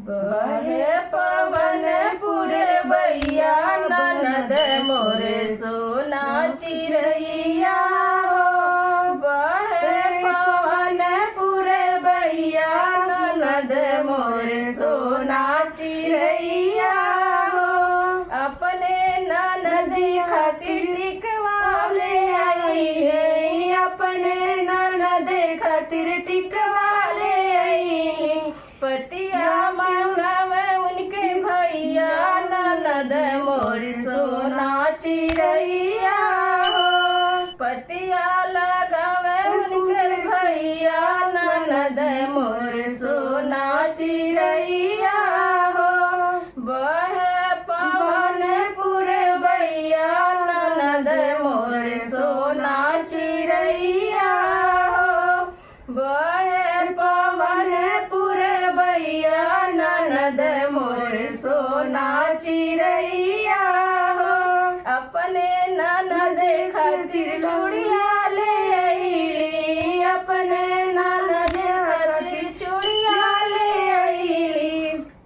बहे पवन पुरवैया ननद मोर सोना चिरैया हो। बहे पवन पुरवैया ननद मोर सोना चिरैया हो। अपने ननद खातिर टिकवा ले आई है, अपने ननद खातिर टिकवा ले आई। पतिया मंगावे उनके भैया ननद मोर सोना चिरैया हो। पतिया लगावे उनके भैया ननद मोर सोना चिरैया हो। बहे पवन पुरवैया ननद मोर सोना चिरैया हो। बहे पवन पुरवैया ननद मोर सोना चिरैया हो। अपने ननद खातिर चूड़िया ले अइली, अपने ननद खातिर चूड़िया ले अइली।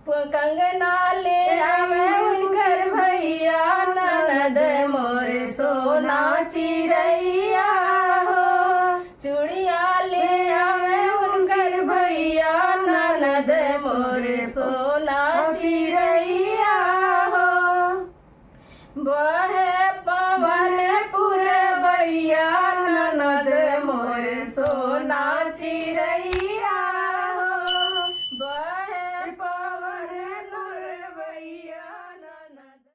कंगना ले आवे उनकर भैया ननद मोर सोना चिरैया हो। चूड़िया ले आवे उनकर भैया ननद मोर सोना चिरैया हो। बहे पवन पुरवैया ननद मोर सोना चिरैया।